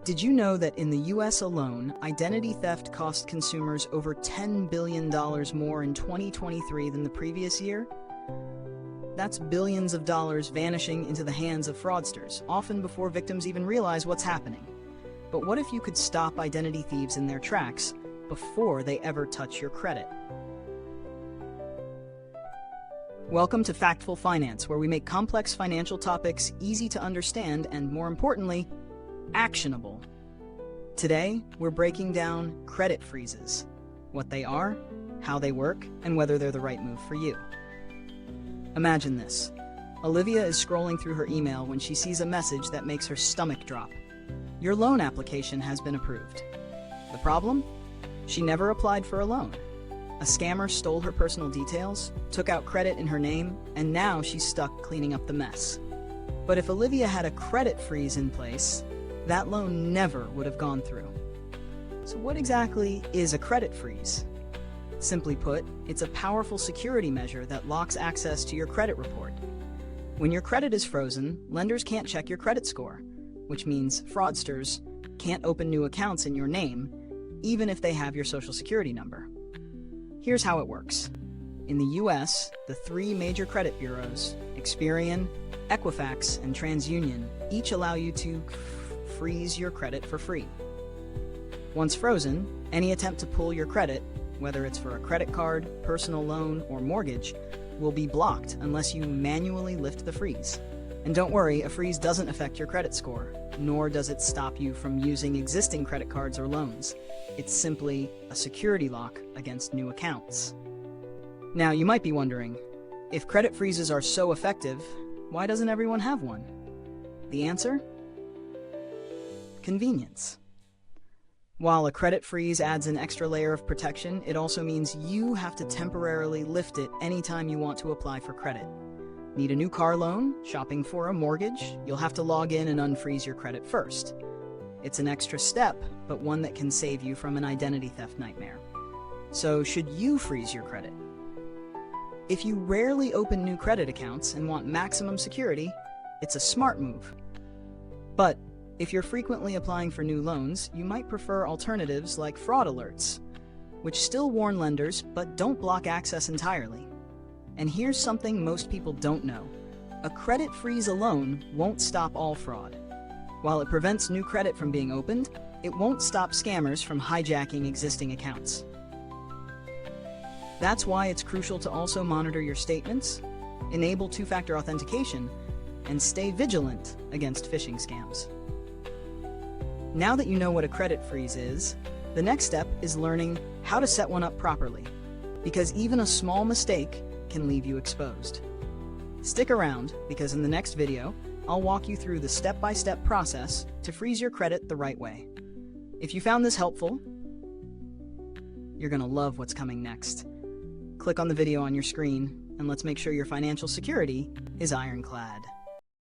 Did you know that in the US alone, identity theft cost consumers over $10 billion more in 2023 than the previous year? That's billions of dollars vanishing into the hands of fraudsters, often before victims even realize what's happening. But what if you could stop identity thieves in their tracks before they ever touch your credit? Welcome to Factful Finance, where we make complex financial topics easy to understand and, more importantly, actionable. Today, we're breaking down credit freezes, what they are, how they work, and whether they're the right move for you. Imagine this. Olivia is scrolling through her email when she sees a message that makes her stomach drop. Your loan application has been approved. The problem? She never applied for a loan. A scammer stole her personal details, took out credit in her name, and now she's stuck cleaning up the mess. But if Olivia had a credit freeze in place, that loan never would have gone through. So what exactly is a credit freeze? Simply put, it's a powerful security measure that locks access to your credit report. When your credit is frozen, lenders can't check your credit score, which means fraudsters can't open new accounts in your name, even if they have your social security number. Here's how it works. In the US, the three major credit bureaus, Experian, Equifax, and TransUnion, each allow you to freeze your credit for free. Once frozen, any attempt to pull your credit, whether it's for a credit card, personal loan, or mortgage, will be blocked unless you manually lift the freeze. And don't worry, a freeze doesn't affect your credit score, nor does it stop you from using existing credit cards or loans. It's simply a security lock against new accounts. Now, you might be wondering, if credit freezes are so effective, why doesn't everyone have one? The answer? Convenience. While a credit freeze adds an extra layer of protection, it also means you have to temporarily lift it anytime you want to apply for credit. Need a new car loan? Shopping for a mortgage? You'll have to log in and unfreeze your credit first. It's an extra step, but one that can save you from an identity theft nightmare. So, should you freeze your credit? If you rarely open new credit accounts and want maximum security, it's a smart move. But if you're frequently applying for new loans, you might prefer alternatives like fraud alerts, which still warn lenders but don't block access entirely. And here's something most people don't know. A credit freeze alone won't stop all fraud. While it prevents new credit from being opened, it won't stop scammers from hijacking existing accounts. That's why it's crucial to also monitor your statements, enable two-factor authentication, and stay vigilant against phishing scams. Now that you know what a credit freeze is, the next step is learning how to set one up properly, because even a small mistake can leave you exposed. Stick around, because in the next video, I'll walk you through the step-by-step process to freeze your credit the right way. If you found this helpful, you're gonna love what's coming next. Click on the video on your screen, and let's make sure your financial security is ironclad.